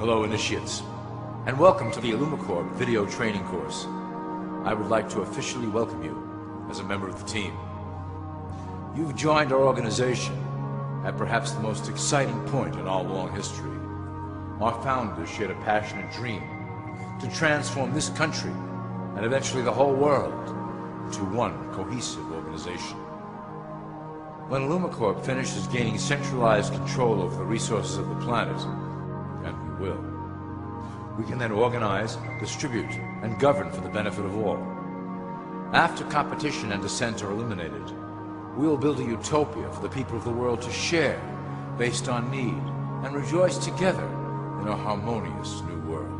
Hello, initiates, and welcome to the Illumicorp video training course. I would like to officially welcome you as a member of the team. You've joined our organization at perhaps the most exciting point in our long history. Our founders shared a passionate dream to transform this country and eventually the whole world into one cohesive organization. When Illumicorp finishes gaining centralized control over the resources of the planet, and we will, we can then organize, distribute, and govern for the benefit of all. After competition and dissent are eliminated, we will build a utopia for the people of the world to share based on need and rejoice together in a harmonious new world.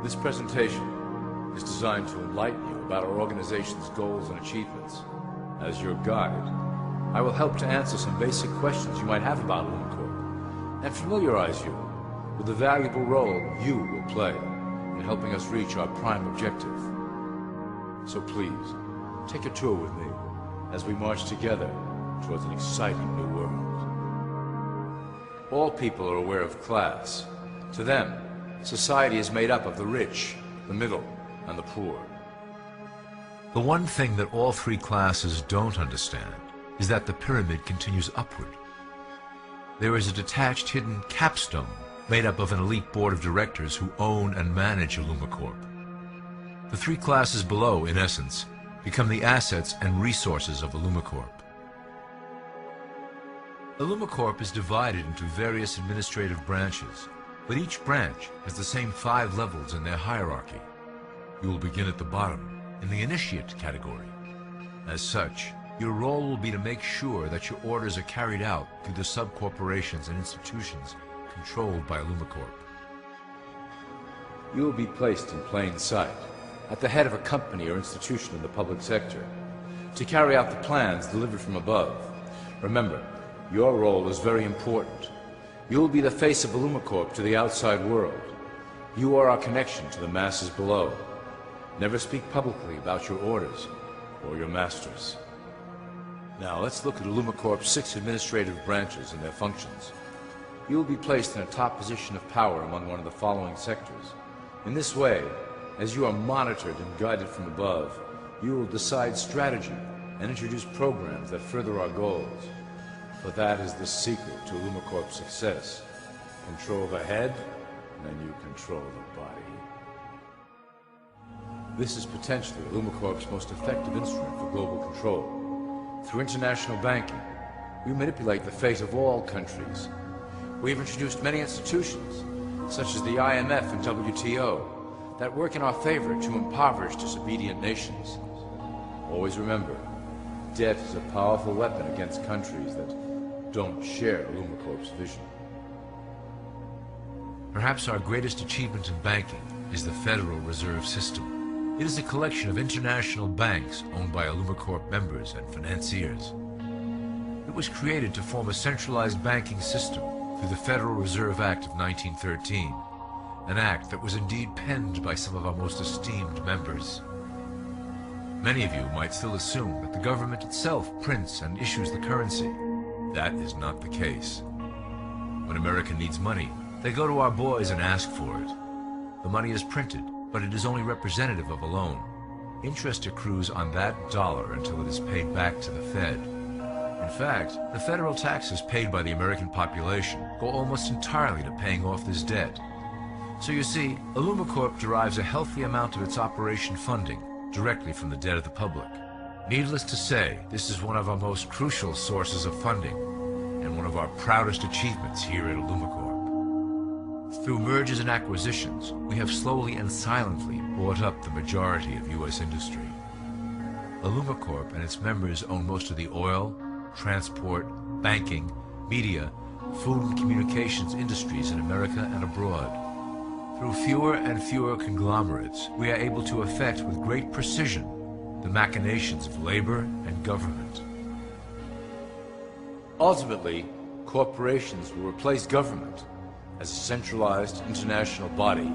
This presentation is designed to enlighten you about our organization's goals and achievements. As your guide, I will help to answer some basic questions you might have about Illumicorp and familiarize you with the valuable role you will play in helping us reach our prime objective. So please, take a tour with me as we march together towards an exciting new world. All people are aware of class. To them, society is made up of the rich, the middle, and the poor. The one thing that all three classes don't understand is that the pyramid continues upward. There is a detached hidden capstone made up of an elite board of directors who own and manage Illumicorp. The three classes below, in essence, become the assets and resources of Illumicorp. Illumicorp is divided into various administrative branches, but each branch has the same 5 levels in their hierarchy. You will begin at the bottom, in the initiate category. As such, your role will be to make sure that your orders are carried out through the sub-corporations and institutions controlled by Illumicorp. You will be placed in plain sight, at the head of a company or institution in the public sector, to carry out the plans delivered from above. Remember, your role is very important. You will be the face of Illumicorp to the outside world. You are our connection to the masses below. Never speak publicly about your orders or your masters. Now let's look at Illumicorp's 6 administrative branches and their functions. You will be placed in a top position of power among one of the following sectors. In this way, as you are monitored and guided from above, you will decide strategy and introduce programs that further our goals. For that is the secret to Illumicorp's success. Control the head, and then you control the body. This is potentially Illumicorp's most effective instrument for global control. Through international banking, we manipulate the fate of all countries. We have introduced many institutions, such as the IMF and WTO, that work in our favor to impoverish disobedient nations. Always remember, debt is a powerful weapon against countries that don't share Illumicorp's vision. Perhaps our greatest achievement in banking is the Federal Reserve System. It is a collection of international banks owned by Illumicorp members and financiers. It was created to form a centralized banking system through the Federal Reserve Act of 1913, an act that was indeed penned by some of our most esteemed members. Many of you might still assume that the government itself prints and issues the currency. That is not the case. When America needs money, they go to our boys and ask for it. The money is printed, but it is only representative of a loan. Interest accrues on that dollar until it is paid back to the Fed. In fact, the federal taxes paid by the American population go almost entirely to paying off this debt. So you see, Illumicorp derives a healthy amount of its operation funding directly from the debt of the public. Needless to say, this is one of our most crucial sources of funding and one of our proudest achievements here at Illumicorp. Through mergers and acquisitions, we have slowly and silently bought up the majority of U.S. industry. Illumicorp and its members own most of the oil, transport, banking, media, food and communications industries in America and abroad. Through fewer and fewer conglomerates, we are able to effect with great precision the machinations of labor and government. Ultimately, corporations will replace government as a centralized international body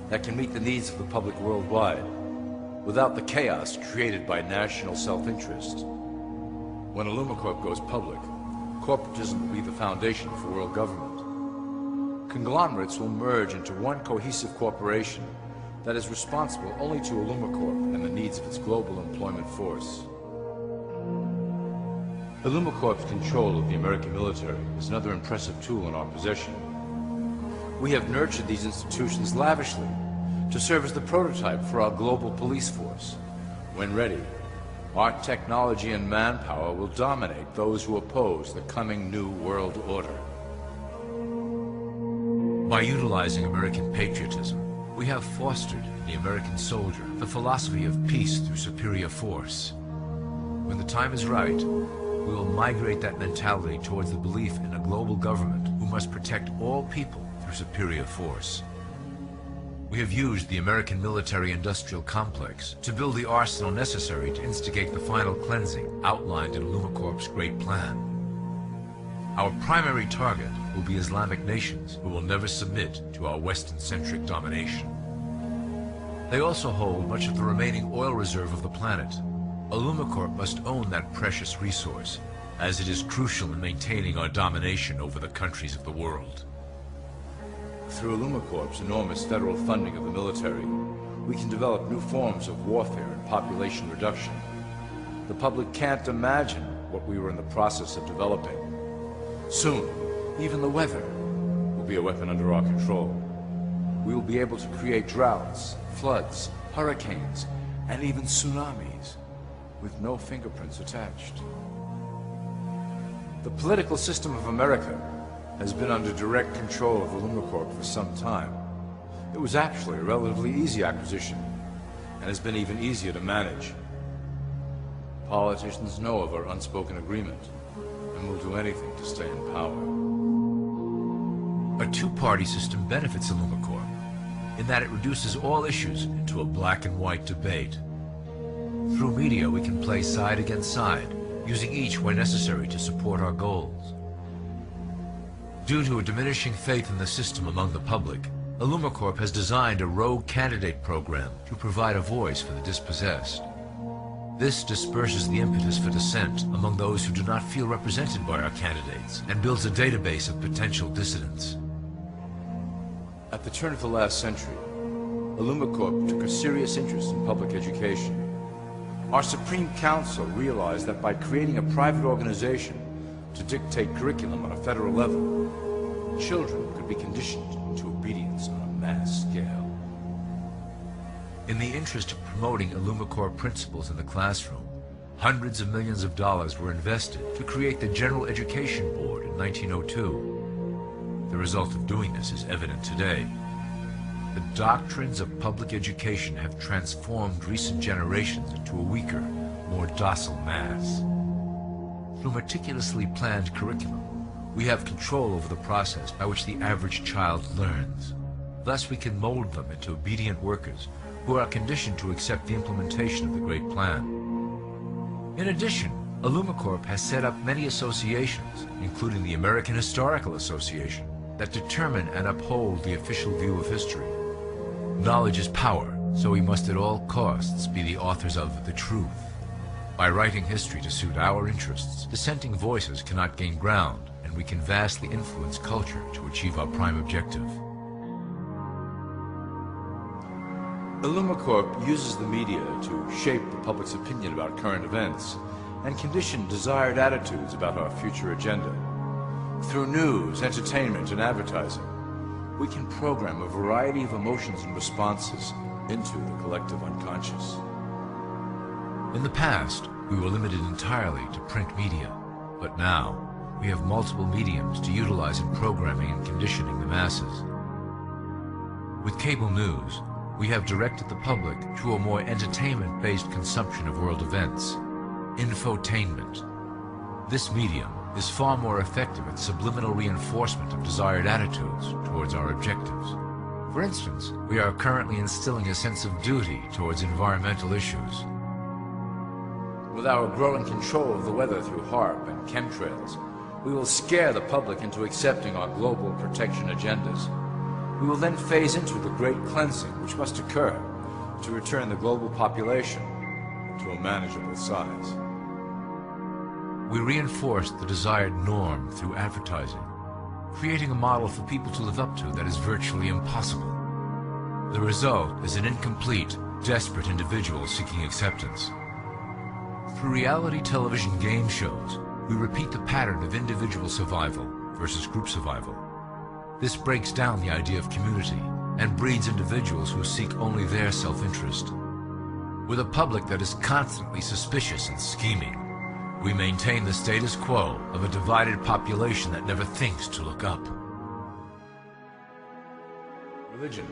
that can meet the needs of the public worldwide without the chaos created by national self-interest. When Illumicorp goes public, corporatism will be the foundation for world government. Conglomerates will merge into one cohesive corporation that is responsible only to Illumicorp and the needs of its global employment force. Illumicorp's control of the American military is another impressive tool in our possession. We have nurtured these institutions lavishly to serve as the prototype for our global police force. When ready, our technology and manpower will dominate those who oppose the coming new world order. By utilizing American patriotism, we have fostered in the American soldier the philosophy of peace through superior force. When the time is right, we will migrate that mentality towards the belief in a global government who must protect all people through superior force. We have used the American military-industrial complex to build the arsenal necessary to instigate the final cleansing outlined in Illumicorp's Great Plan. Our primary target will be Islamic nations who will never submit to our Western-centric domination. They also hold much of the remaining oil reserve of the planet. Illumicorp must own that precious resource, as it is crucial in maintaining our domination over the countries of the world. Through Illumicorp's enormous federal funding of the military, we can develop new forms of warfare and population reduction. The public can't imagine what we were in the process of developing. Soon, even the weather will be a weapon under our control. We will be able to create droughts, floods, hurricanes, and even tsunamis with no fingerprints attached. The political system of America has been under direct control of Illumicorp for some time. It was actually a relatively easy acquisition, and has been even easier to manage. Politicians know of our unspoken agreement, and will do anything to stay in power. A two-party system benefits Illumicorp, in that it reduces all issues into a black and white debate. Through media, we can play side against side, using each where necessary to support our goals. Due to a diminishing faith in the system among the public, Illumicorp has designed a rogue candidate program to provide a voice for the dispossessed. This disperses the impetus for dissent among those who do not feel represented by our candidates and builds a database of potential dissidents. At the turn of the last century, Illumicorp took a serious interest in public education. Our Supreme Council realized that by creating a private organization to dictate curriculum on a federal level, children could be conditioned into obedience on a mass scale. In the interest of promoting Illumicorp principles in the classroom, hundreds of millions of dollars were invested to create the General Education Board in 1902. The result of doing this is evident today. The doctrines of public education have transformed recent generations into a weaker, more docile mass. Through meticulously planned curriculum, we have control over the process by which the average child learns. Thus we can mold them into obedient workers who are conditioned to accept the implementation of the Great Plan. In addition, Illumicorp has set up many associations, including the American Historical Association, that determine and uphold the official view of history. Knowledge is power, so we must at all costs be the authors of the truth. By writing history to suit our interests, dissenting voices cannot gain ground, and we can vastly influence culture to achieve our prime objective. Illumicorp uses the media to shape the public's opinion about current events and condition desired attitudes about our future agenda. Through news, entertainment, and advertising, we can program a variety of emotions and responses into the collective unconscious. In the past, we were limited entirely to print media, but now we have multiple mediums to utilize in programming and conditioning the masses. With cable news, we have directed the public to a more entertainment-based consumption of world events, infotainment. This medium is far more effective at subliminal reinforcement of desired attitudes towards our objectives. For instance, we are currently instilling a sense of duty towards environmental issues. With our growing control of the weather through HAARP and chemtrails, we will scare the public into accepting our global protection agendas. We will then phase into the great cleansing which must occur to return the global population to a manageable size. We reinforce the desired norm through advertising, creating a model for people to live up to that is virtually impossible. The result is an incomplete, desperate individual seeking acceptance. Through reality television game shows, we repeat the pattern of individual survival versus group survival. This breaks down the idea of community and breeds individuals who seek only their self-interest. With a public that is constantly suspicious and scheming, we maintain the status quo of a divided population that never thinks to look up. Religion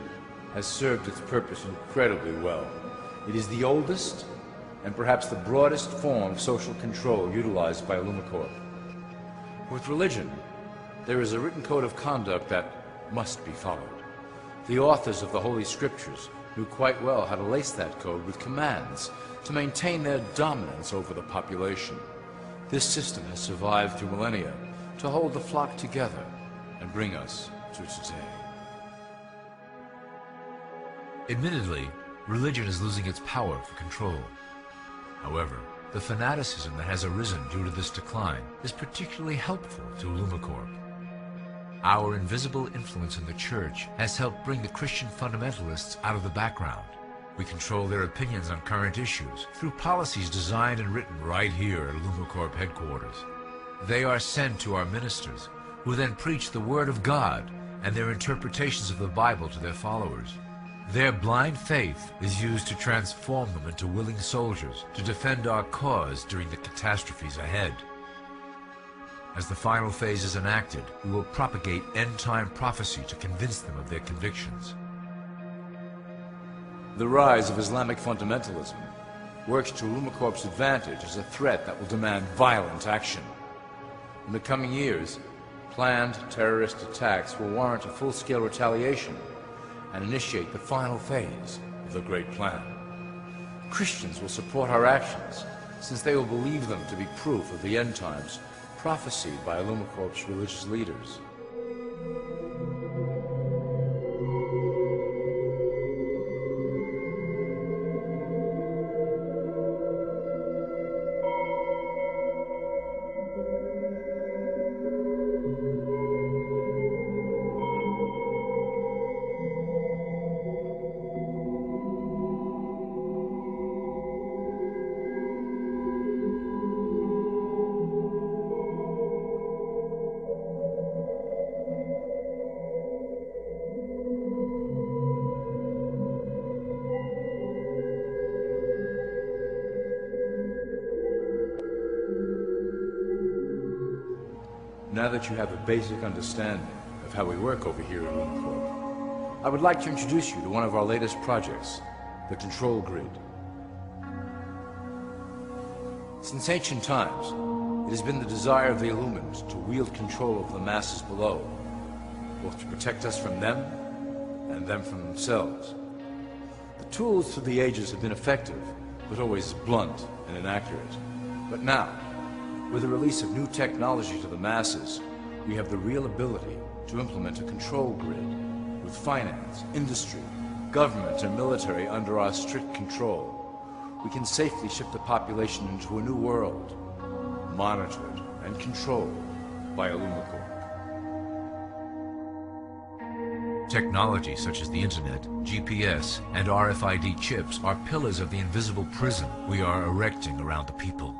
has served its purpose incredibly well. It is the oldest and perhaps the broadest form of social control utilized by Illumicorp. With religion, there is a written code of conduct that must be followed. The authors of the Holy Scriptures knew quite well how to lace that code with commands to maintain their dominance over the population. This system has survived through millennia to hold the flock together and bring us to today. Admittedly, religion is losing its power for control. However, the fanaticism that has arisen due to this decline is particularly helpful to Illumicorp. Our invisible influence in the church has helped bring the Christian fundamentalists out of the background. We control their opinions on current issues through policies designed and written right here at Illumicorp headquarters. They are sent to our ministers, who then preach the Word of God and their interpretations of the Bible to their followers. Their blind faith is used to transform them into willing soldiers to defend our cause during the catastrophes ahead. As the final phase is enacted, we will propagate end-time prophecy to convince them of their convictions. The rise of Islamic fundamentalism works to Illumicorp's advantage as a threat that will demand violent action. In the coming years, planned terrorist attacks will warrant a full-scale retaliation and initiate the final phase of the Great Plan. Christians will support our actions, since they will believe them to be proof of the end times prophesied by Illumicorp's religious leaders. Now that you have a basic understanding of how we work over here at Illumicorp, I would like to introduce you to one of our latest projects, the Control Grid. Since ancient times, it has been the desire of the Illuminati to wield control over the masses below, both to protect us from them and them from themselves. The tools through the ages have been effective, but always blunt and inaccurate. But now, with the release of new technology to the masses, we have the real ability to implement a control grid with finance, industry, government, and military under our strict control. We can safely shift the population into a new world, monitored and controlled by Illumicorp. Technology such as the Internet, GPS, and RFID chips are pillars of the invisible prison we are erecting around the people.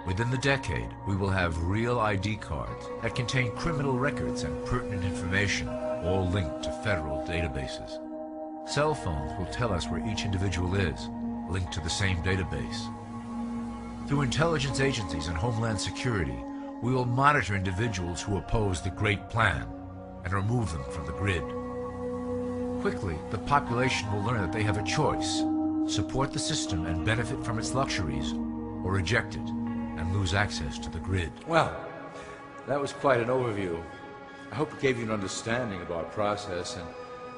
Within the decade, we will have real ID cards that contain criminal records and pertinent information, all linked to federal databases. Cell phones will tell us where each individual is, linked to the same database. Through intelligence agencies and Homeland Security, we will monitor individuals who oppose the Great Plan and remove them from the grid. Quickly, the population will learn that they have a choice: support the system and benefit from its luxuries, or reject it and lose access to the grid. Well, that was quite an overview. I hope it gave you an understanding of our process and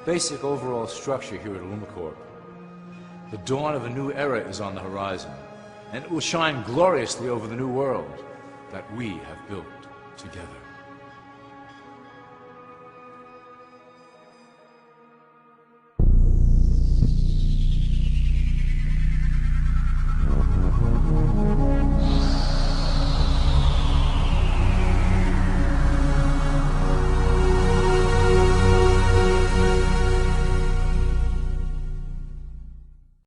basic overall structure here at Illumicorp. The dawn of a new era is on the horizon, and it will shine gloriously over the new world that we have built together.